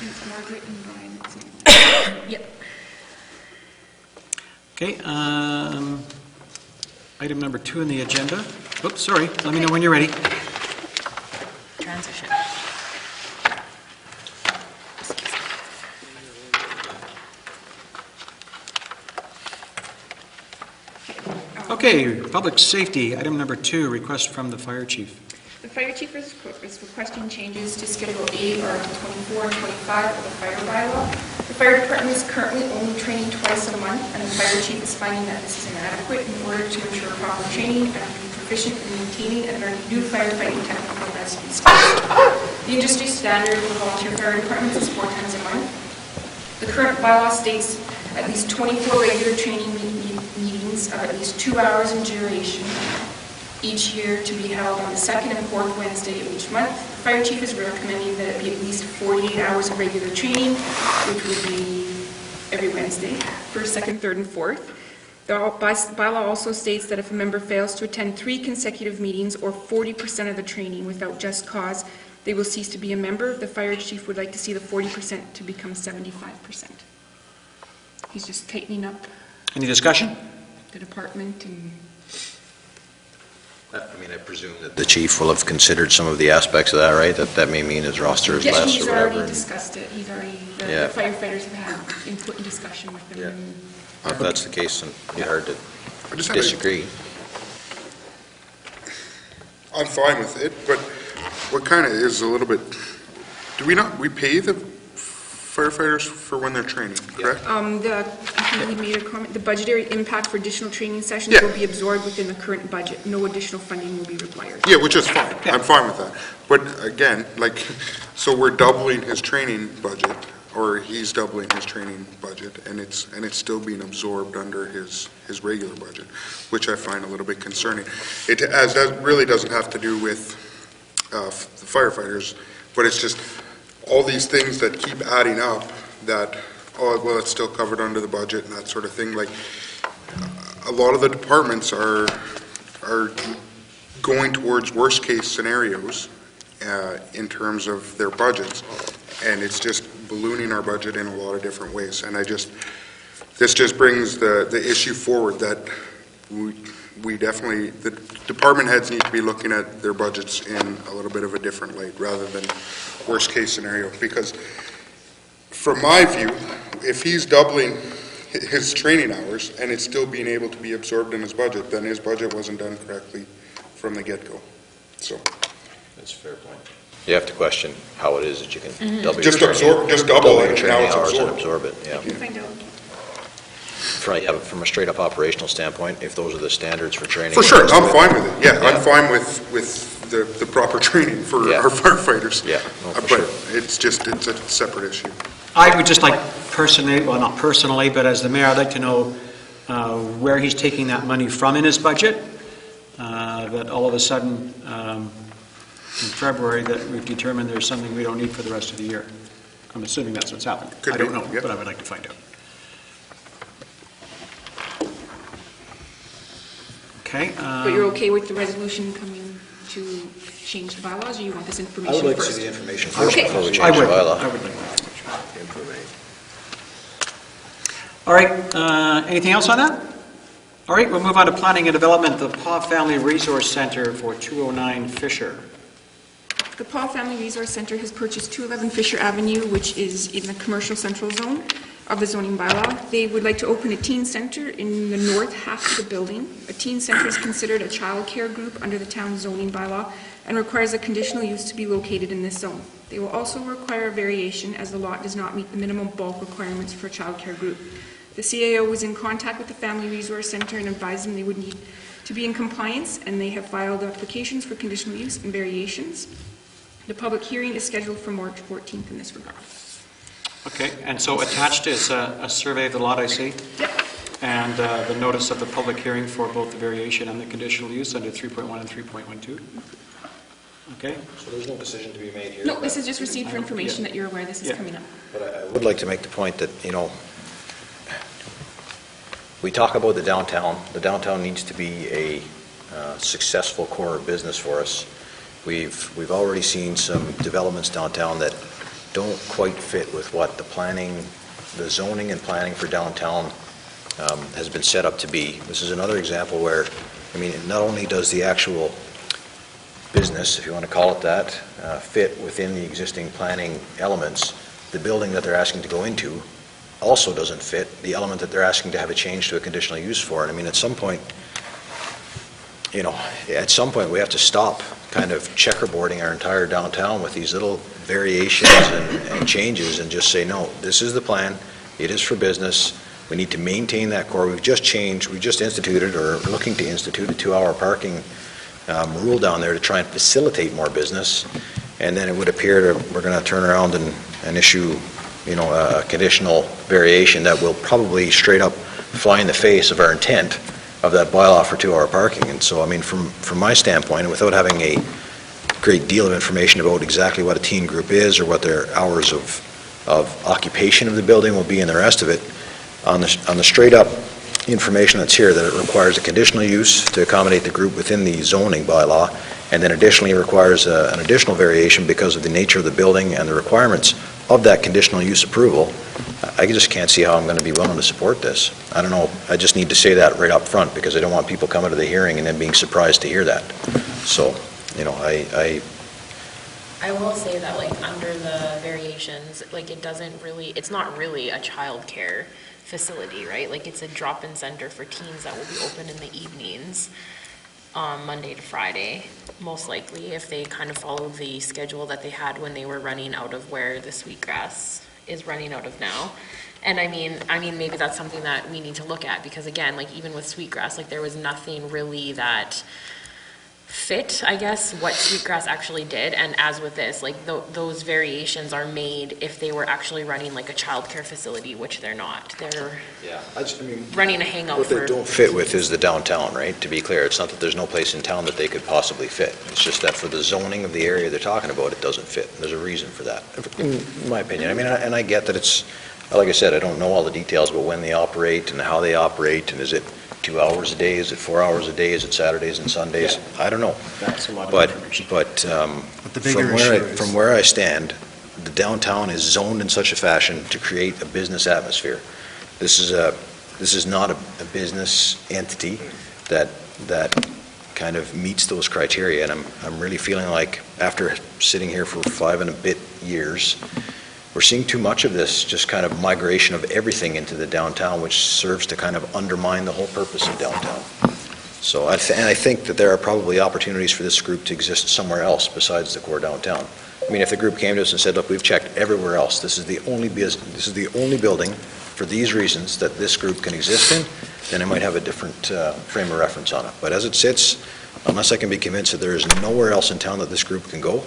It's Margaret and Brian. Yep. Okay, item number 2 on the agenda. Oops, sorry, let me know when you're ready. Transition. Okay, public safety, item number 2, request from the fire chief. The fire chief is requesting changes to Schedule A, Article 24 and 25 of the fire bylaw. The fire department is currently only training twice a month, and the fire chief is finding that this is inadequate in order to ensure proper training and be proficient in maintaining and learning new firefighting technical rescue skills. The industry standard for volunteer fire departments is 4 times a month. The current bylaw states at least 24 regular training meetings of at least 2 hours in duration each year to be held on the 2nd and 4th Wednesday of each month. The fire chief is recommending that it be at least 48 hours of regular training, which would be every Wednesday, 1st, 2nd, 3rd, and 4th. The bylaw also states that if a member fails to attend 3 consecutive meetings or 40% of the training without just cause, they will cease to be a member. The fire chief would like to see the 40% to become 75%. He's just tightening up Any discussion? the department and... I mean, I presume that the chief will have considered some of the aspects of that, right? That may mean his roster is Yes, less he's or whatever. already discussed it. He's already, the Yeah. firefighters have had input and discussion with them. Yeah. And If that's the case, then it'd be hard to I just had disagree. I'm fine with it, but what kind of is a little bit, we pay the firefighters for when they're training, correct? I think we made a comment, the budgetary impact for additional training sessions Yeah. will be absorbed within the current budget. No additional funding will be required. Yeah, which is fine. I'm fine with that. But again, like, so we're doubling his training budget, or he's doubling his training budget, and it's still being absorbed under his regular budget, which I find a little bit concerning. That really doesn't have to do with the firefighters, but it's just all these things that keep adding up that, oh, well, it's still covered under the budget and that sort of thing. Like, a lot of the departments are going towards worst-case scenarios in terms of their budgets, and it's just ballooning our budget in a lot of different ways. And this just brings the issue forward that we definitely, the department heads need to be looking at their budgets in a little bit of a different light rather than worst-case scenario. Because from my view, if he's doubling his training hours and it's still being able to be absorbed in his budget, then his budget wasn't done correctly from the get-go. So That's a fair point. You have to question how it is that you can double your just training. double Double it, your and now training it's hours and absorbed. absorb it, yeah. I can find out. From a straight-up operational standpoint, if those are the standards for training. For sure, I'm fine with it. Yeah, Yeah. I'm fine with the proper training for Yeah. our firefighters. Yeah, no, for But sure. it's a separate issue. I would just like personally, well, not personally, but as the mayor, I'd like to know where he's taking that money from in his budget, that all of a sudden, in February, that we've determined there's something we don't need for the rest of the year. I'm assuming that's what's happened. Could I don't be, know, yeah. but I would like to find out. Okay. But you're okay with the resolution coming to change the bylaws, or you want this I information would like to first? see the information first Okay. before we I change the would. bylaw. I would like that. All right, anything else on that? All right, we'll move on to planning and development, the Paw Family Resource Center for 209 Fisher. The Paul Family Resource Center has purchased 211 Fisher Avenue, which is in the commercial central zone of the zoning bylaw. They would like to open a teen center in the north half of the building. A teen center is considered a child care group under the town zoning bylaw and requires a conditional use to be located in this zone. They will also require a variation as the lot does not meet the minimum bulk requirements for a child care group. The CAO was in contact with the Family Resource Center and advised them they would need to be in compliance, and they have filed applications for conditional use and variations. The public hearing is scheduled for March 14th in this regard. Okay, and so attached is a survey of the lot, I see? Yep. And the notice of the public hearing for both the variation and the conditional use under 3.1 and 3.12. Okay? So there's no decision to be made here? No, this is just received for information Yeah. that you're aware this is Yeah. coming up. But I would like to make the point that, we talk about the downtown. The downtown needs to be a successful core of business for us. We've already seen some developments downtown that don't quite fit with what the planning, the zoning and planning for downtown has been set up to be. This is another example where, I mean, not only does the actual business, if you want to call it that, fit within the existing planning elements, the building that they're asking to go into also doesn't fit the element that they're asking to have a change to a conditional use for. And I mean, at some point, we have to stop kind of checkerboarding our entire downtown with these little variations and changes and just say, no, this is the plan, it is for business, we need to maintain that core. We just instituted, or looking to institute, a 2-hour parking rule down there to try and facilitate more business, and then it would appear we're going to turn around and issue, a conditional variation that will probably straight up fly in the face of our intent of that bylaw for 2-hour parking. And so, I mean, from my standpoint, and without having a great deal of information about exactly what a teen group is or what their hours of occupation of the building will be and the rest of it, on the straight up information that's here, that it requires a conditional use to accommodate the group within the zoning bylaw, and then additionally requires an additional variation because of the nature of the building and the requirements of that conditional use approval, I just can't see how I'm going to be willing to support this. I don't know, I just need to say that right up front, because I don't want people coming to the hearing and then being surprised to hear that. So, I will say that, like, under the variations, like, it's not really a childcare facility, right? Like, it's a drop-in center for teens that will be open in the evenings, Monday to Friday, most likely, if they kind of follow the schedule that they had when they were running out of where the Sweetgrass is running out of now. And I mean, maybe that's something that we need to look at, because again, like, even with Sweetgrass, like, there was nothing really that fit, I guess, what Sweetgrass actually did. And as with this, like, those variations are made if they were actually running like a childcare facility, which they're not. They're running a hangout. What they don't fit with is the downtown, right? To be clear, it's not that there's no place in town that they could possibly fit. It's just that for the zoning of the area they're talking about, it doesn't fit. There's a reason for that, in my opinion. I mean, and I get that it's, like I said, I don't know all the details about when they operate and how they operate, and is it 2 hours a day, is it 4 hours a day, is it Saturdays and Sundays? Yeah. I don't know. That's a lot of But information. the bigger issue is, from where I stand, the downtown is zoned in such a fashion to create a business atmosphere. This is not a business entity that kind of meets those criteria, and I'm really feeling like, after sitting here for 5 and a bit years, we're seeing too much of this just kind of migration of everything into the downtown, which serves to kind of undermine the whole purpose of downtown. So, I think that there are probably opportunities for this group to exist somewhere else besides the core downtown. I mean, if the group came to us and said, look, we've checked everywhere else, this is the only building for these reasons that this group can exist in, then I might have a different frame of reference on it. But as it sits, unless I can be convinced that there is nowhere else in town that this group can go,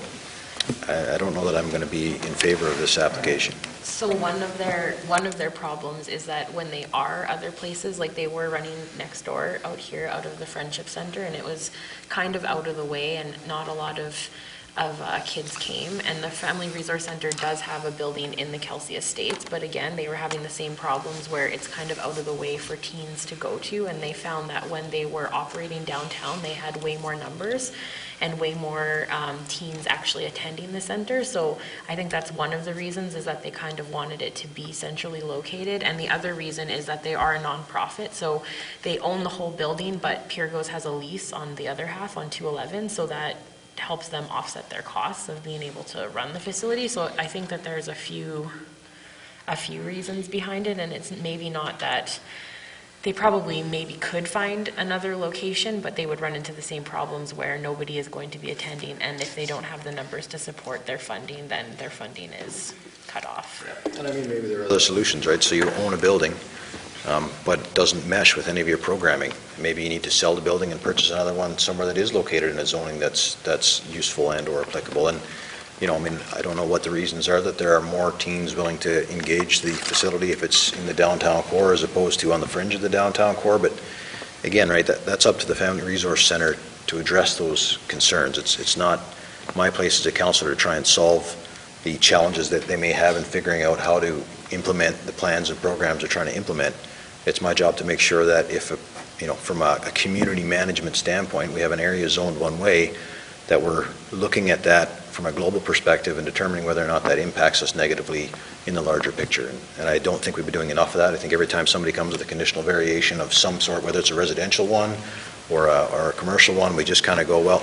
I don't know that I'm going to be in favor of this application. So one of their problems is that when they are other places, like they were running next door out here, out of the Friendship Center, and it was kind of out of the way, and not a lot of kids came. And the Family Resource Center does have a building in the Kelsey Estates, but again, they were having the same problems where it's kind of out of the way for teens to go to, and they found that when they were operating downtown, they had way more numbers and way more teens actually attending the center. So I think that's one of the reasons, is that they kind of wanted it to be centrally located. And the other reason is that they are a nonprofit, so they own the whole building, but Pyrgos has a lease on the other half on 211, so that helps them offset their costs of being able to run the facility. So I think that there's a few reasons behind it, and it's maybe not that they probably maybe could find another location, but they would run into the same problems where nobody is going to be attending, and if they don't have the numbers to support their funding, then their funding is cut off. And I mean, maybe there are other solutions, right? So you own a building, but it doesn't mesh with any of your programming. Maybe you need to sell the building and purchase another one somewhere that is located in a zoning that's useful and or applicable. And I mean, I don't know what the reasons are that there are more teens willing to engage the facility if it's in the downtown core as opposed to on the fringe of the downtown core. But again, right, that's up to the Family Resource Center to address those concerns. It's not my place as a councillor to try and solve the challenges that they may have in figuring out how to implement the plans and programs they're trying to implement. It's my job to make sure that if, from a community management standpoint, we have an area zoned one way, that we're looking at that from a global perspective and determining whether or not that impacts us negatively in the larger picture. And I don't think we've been doing enough of that. I think every time somebody comes with a conditional variation of some sort, whether it's a residential one or a commercial one, we just kind of go, well,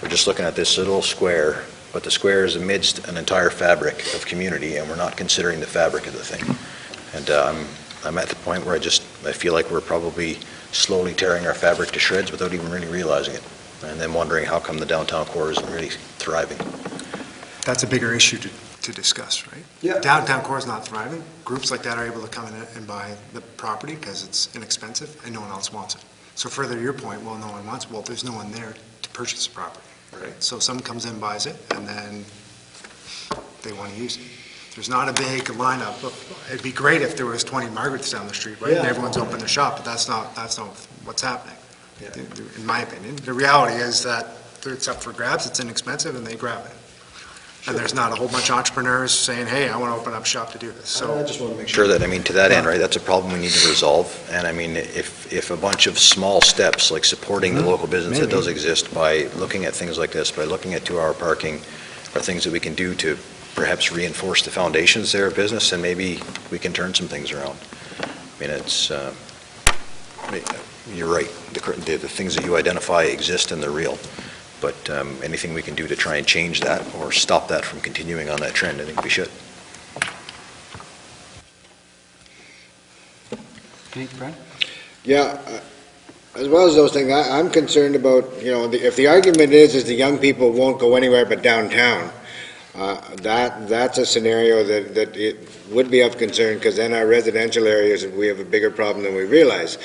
we're just looking at this little square, but the square is amidst an entire fabric of community, and we're not considering the fabric of the thing. And I'm at the point where I feel like we're probably slowly tearing our fabric to shreds without even really realizing it, and then wondering how come the downtown core isn't really thriving. That's a bigger issue to discuss, right? Yeah. Downtown core is not thriving. Groups like that are able to come in and buy the property because it's inexpensive and no one else wants it. So further to your point, well, no one wants it. Well, there's no one there to purchase the property, right? So someone comes in, buys it, and then they want to use it. There's not a big lineup. It'd be great if there was 20 Margarets down the street, right? And Yeah. everyone's open their shop, but that's not what's happening, in my opinion. The reality is that it's up for grabs, it's inexpensive, and they grab it. And there's not a whole bunch of entrepreneurs saying, hey, I want to open up shop to do this. So I just want to make Sure that, I mean, to that end, right, that's a problem we need to resolve. And I mean, if a bunch of small steps, like supporting the local business that does exist by looking at things like this, by looking at 2-hour parking, are things that we can do to perhaps reinforce the foundations there of business, and maybe we can turn some things around. I mean, it's, you're right, the things that you identify exist and they're real. But anything we can do to try and change that or stop that from continuing on that trend, I think we should. Okay, Brad? Yeah, as well as those things, I'm concerned about, if the argument is the young people won't go anywhere but downtown, that's a scenario that it would be of concern, because then our residential areas, we have a bigger problem than we realize.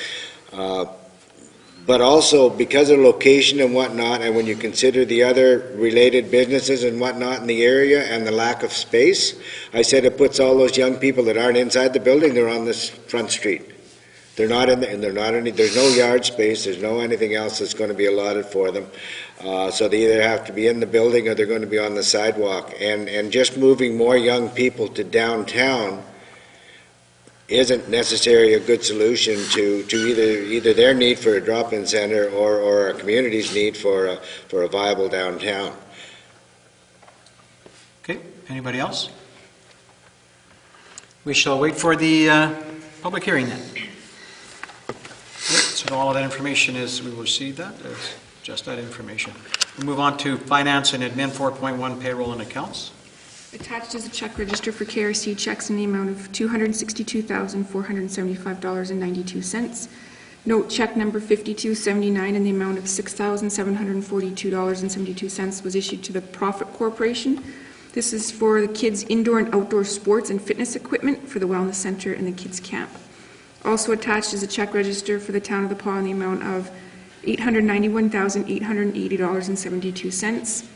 But also, because of location and whatnot, and when you consider the other related businesses and whatnot in the area and the lack of space, I said it puts all those young people that aren't inside the building, they're on this front street. They're not in, and there's no yard space, there's no anything else that's going to be allotted for them. So they either have to be in the building or they're going to be on the sidewalk. And just moving more young people to downtown isn't necessarily a good solution to either their need for a drop-in center or our community's need for a viable downtown. Okay, anybody else? We shall wait for the public hearing then. So all of that information is, we will receive that, as just that information. We'll move on to finance and admin 4.1 payroll and accounts. Attached is a check register for KRC checks in the amount of $262,475.92. Note check number 5279 in the amount of $6,742.72 was issued to the Profit Corporation. This is for the kids' indoor and outdoor sports and fitness equipment for the Wellness Center and the kids' camp. Also attached is a check register for the Town of the Paw in the amount of $891,880.72.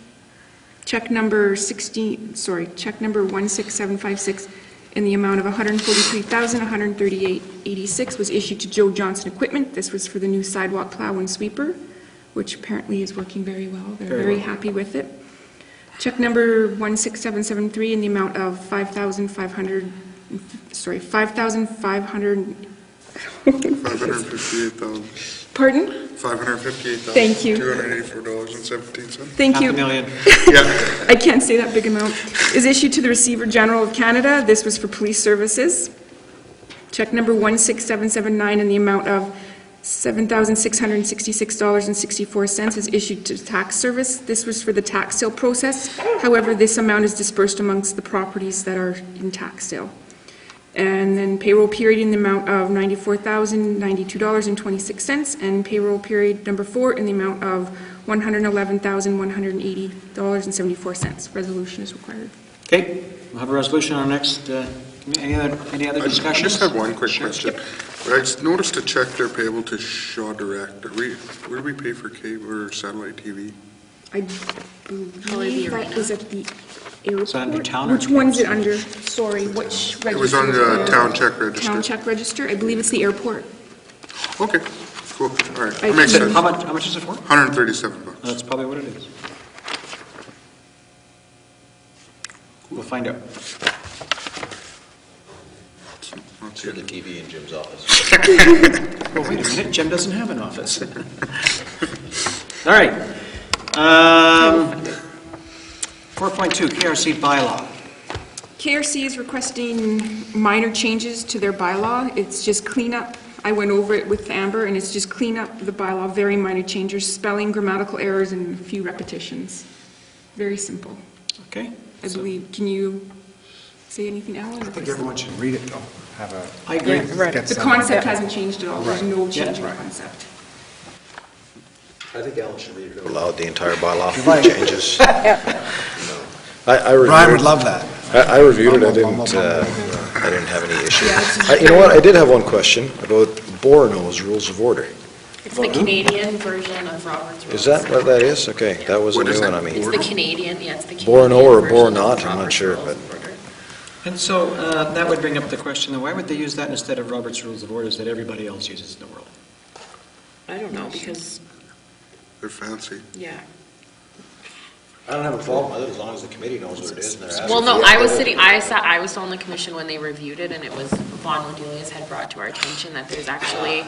Check number 16756 in the amount of $143,138.86 was issued to Joe Johnson Equipment. This was for the new sidewalk plow and sweeper, which apparently is working very well. They're very happy with it. Check number 16773 in the amount of $5,500. $558,000. Pardon? $558,000. Thank you. $284.17. Thank you. $500,000. Yeah. I can't say that big amount, is issued to the Receiver General of Canada. This was for police services. Check number 16779 in the amount of $7,666.64 is issued to tax service. This was for the tax sale process. However, this amount is dispersed amongst the properties that are in tax sale. And then payroll period in the amount of $94,092.26, and payroll period number 4 in the amount of $111,180.74. Resolution is required. Okay, we'll have a resolution on our next, any other I discussions? just have one quick question. I just noticed a check there payable to Shaw Direct. Where do we pay for cable or satellite TV? I Probably the believe that arena. was at the airport. Is that under town or Which one's it under? Sorry, which register? It was on the town check register. Town check register? I believe it's the airport. Okay, cool, all right, I that makes can- sense. How much is it for? $137. That's probably what it is. We'll find out. It's for the TV in Jim's office. Oh, wait a minute, Jim doesn't have an office. All right. 4.2, KRC bylaw. KRC is requesting minor changes to their bylaw. It's just cleanup. I went over it with Amber, and it's just clean up the bylaw, very minor changes, spelling, grammatical errors, and a few repetitions. Very simple. Okay? I believe, can you say anything, Alan? I think everyone should read it, though. Have a. I agree. get The some- concept hasn't changed at all. There's no change in the Right. concept. I think Alan should read it out loud, the entire bylaw Right. changes. I reviewed Brian would it. love that. I reviewed it, I Bumble, didn't have any issue. You know what, I did have one question about Borno's Rules of Order. It's the Canadian version of Robert's Rules. Is that what that is? Okay, that was a What new is one that? on me. It's the Canadian, yeah, it's the Canadian Borno or version of Bornot, I'm not Robert's sure, Rules but- of Order. And so that would bring up the question, then why would they use that instead of Robert's Rules of Orders that everybody else uses in the world? I don't know, because, They're fancy. yeah. I don't have a problem with it, as long as the committee knows what it is and they're asking. Well, no, for it. I was on the commission when they reviewed it, and it was, Vaughn Wedelius had brought to our attention that there's actually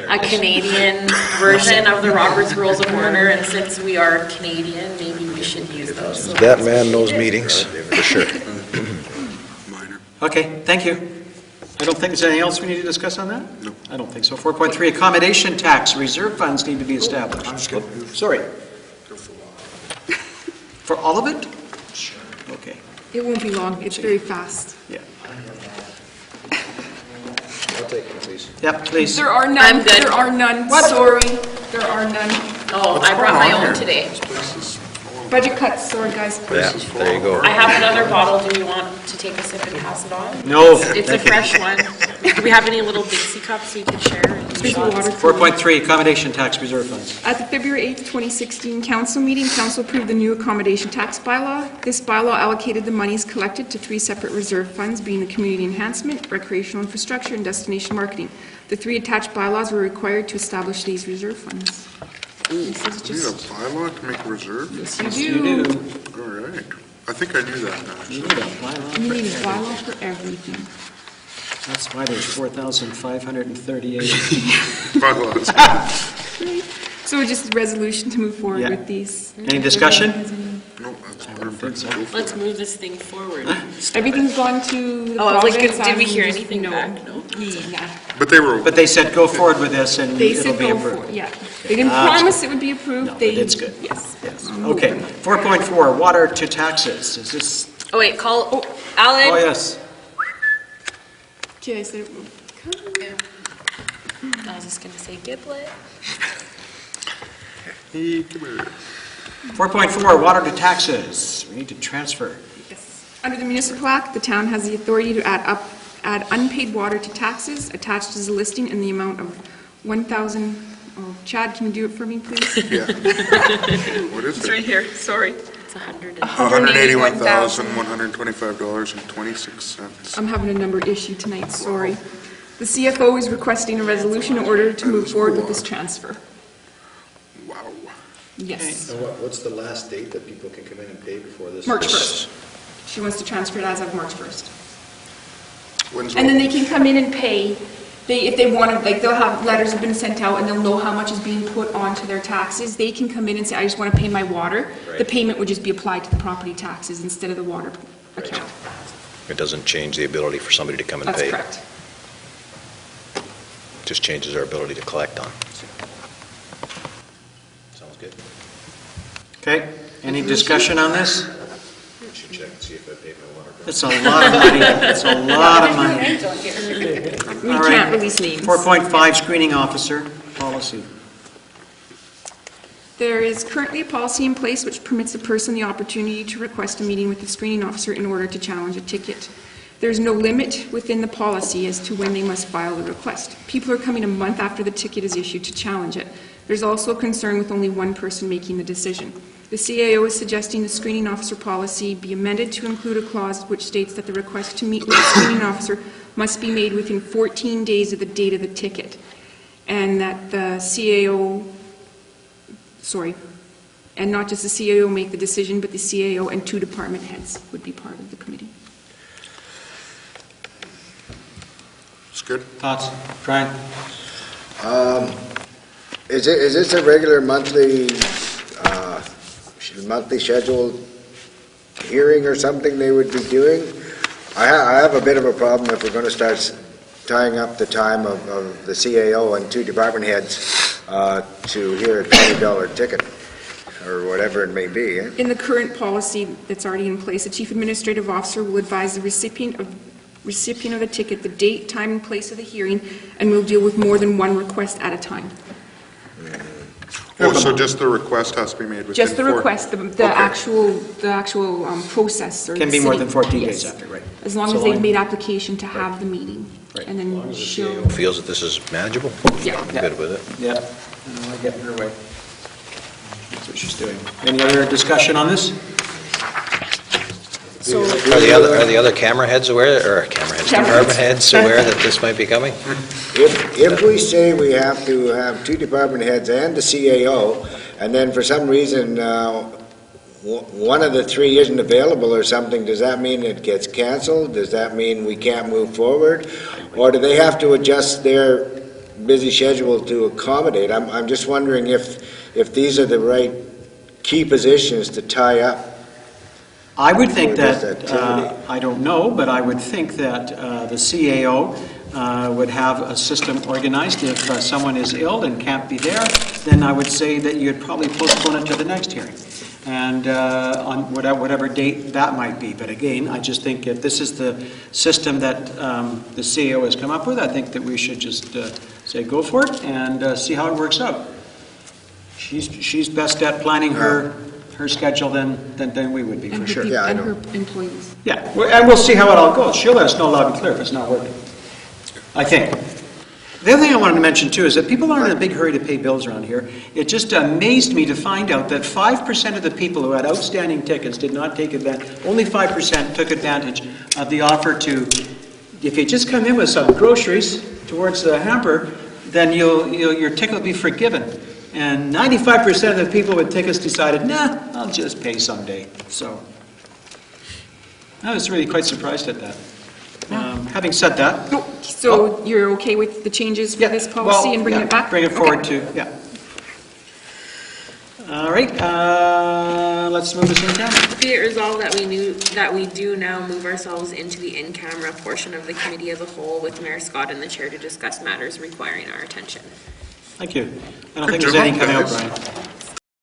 a Canadian version of the Robert's Rules of Order, and since we are Canadian, maybe we should use those. So That man knows meetings, for sure. Minor. Okay, thank you. I don't think there's anything else we need to discuss on that? No. I don't think so. 4.3, accommodation tax, reserve funds need to be established. I'm just gonna Oh, sorry. For all of it? Sure. Okay, It won't be long. It's very fast. yeah. I'll take it, please. Yep, please. There are none. I'm good. There are none. Sorry. There are none. Oh, I brought my own today. Budget cuts, sorry, guys. Yeah, there you go. I have another bottle. Do you want to take a sip and pass it on? No. It's a fresh one. Do we have any little Dixie cups we could share? and There's shots? water. 4.3, accommodation tax, reserve funds. At the February 8th, 2016 council meeting, council approved the new accommodation tax bylaw. This bylaw allocated the monies collected to 3 separate reserve funds, being the community enhancement, recreational infrastructure, and destination marketing. The 3 attached bylaws were required to establish these reserve funds. This is Do you need a just, bylaw to make a reserve? yes, Yes, you you do. do. All right. I think I knew that, You actually. need a bylaw You for need a everything. bylaw for everything. That's why there's 4,538. Bylaws. So just a resolution to move forward Yeah. with these. Any discussion? No, that's I wouldn't perfect. think so. Go for Let's it. move this thing forward. Everything's gone to the Oh, I was like, province. did we and hear just- anything back? No? Yeah. But they were, But they said, go forward with this and They it'll said be go approved. for, yeah. They didn't Ah, promise it would be approved. No, They but it's good. Yes. Yes, okay. 4.4, water to taxes. Is this, Oh, wait, Alan? oh, yes. Okay, I said it will come. I was just gonna say Giblet. hey, come here. 4.4, water to taxes. We need to transfer. Yes. Under the Municipal Act, the town has the authority to add unpaid water to taxes. Attached is a listing in the amount of 1,000, oh, Chad, can you do it for me, please? Yeah. What is it? here, sorry. It's 100. $181,125.26. I'm having a number issue tonight, sorry. The CFO is requesting a resolution in order to move forward with this transfer. Wow. Yes. And what's the last date that people can come in and pay before this? March 1st. She wants to transfer it as of March 1st. When's And then they can come in and pay, if they want to, like, they'll have, letters have been sent out, and they'll know how much is being put onto their taxes. They can come in and say, I just want to pay my water. The Right. payment would just be applied to the property taxes instead of the water account. It doesn't change the ability for somebody to come and That's pay. correct. Just changes our ability to collect on. Sounds good. Okay, any discussion on this? Should check and see if I paid my water bill. It's a lot of money. It's a lot of money. We All right. can't release names. 4.5, screening officer, policy. There is currently a policy in place which permits a person the opportunity to request a meeting with the screening officer in order to challenge a ticket. There's no limit within the policy as to when they must file the request. People are coming a month after the ticket is issued to challenge it. There's also a concern with only one person making the decision. The CAO is suggesting the screening officer policy be amended to include a clause which states that the request to meet with the screening officer must be made within 14 days of the date of the ticket, and that the CAO, and not just the CAO make the decision, but the CAO and 2 department heads would be part of the committee. It's good. Thoughts? Brian? Is this a regular monthly scheduled hearing or something they would be doing. I have a bit of a problem if we're going to start tying up the time of the CAO and 2 department heads to hear a $20 ticket, or whatever it may be. In the current policy that's already in place, the chief administrative officer will advise the recipient of the ticket, the date, time, and place of the hearing, and will deal with more than one request at a time. Oh, so just the request has to be made within Just the 4 request, the Okay. actual process or Can the be more city- than 14 yes. days after, right. As long So as they've long- made application to have the meeting. Right. And then she'll, Feels that this is manageable? yeah. I'm good with it. Yeah, I don't want to get in her way. That's what she's doing. Any other discussion on this? So, Are the other camera heads aware, or department heads aware that this might be coming? If we say we have to have 2 department heads and the CAO, and then for some reason, one of the 3 isn't available or something, does that mean it gets canceled? Does that mean we can't move forward? Or do they have to adjust their busy schedule to accommodate? I'm just wondering if these are the right key positions to tie up. I would think For this that, activity. I don't know, but I would think that the CAO would have a system organized. If someone is ill and can't be there, then I would say that you'd probably postpone it to the next hearing, and on whatever date that might be. But again, I just think if this is the system that the CAO has come up with, I think that we should just say go for it and see how it works out. She's best at planning her schedule than we would be, and for her sure. people, Yeah, I and know. her employees. Yeah, and we'll see how it all goes. She'll let us know loud and clear if it's not working, I think. The other thing I wanted to mention too is that people aren't in a big hurry to pay bills around here. It just amazed me to find out that 5% of the people who had outstanding tickets did not take advantage, only 5% took advantage of the offer to, if you just come in with some groceries towards the hamper, then your ticket will be forgiven. And 95% of the people with tickets decided, nah, I'll just pay someday. So I was really quite surprised at that. Having said that, So you're okay with the changes for this policy and bringing it back? Bring it Okay. forward to, yeah. All right, let's move this in camera. Be it resolved that we do now move ourselves into the in-camera portion of the committee as a whole with Mayor Scott and the chair to discuss matters requiring our attention. Thank you. I don't think there's anything coming up, Brian.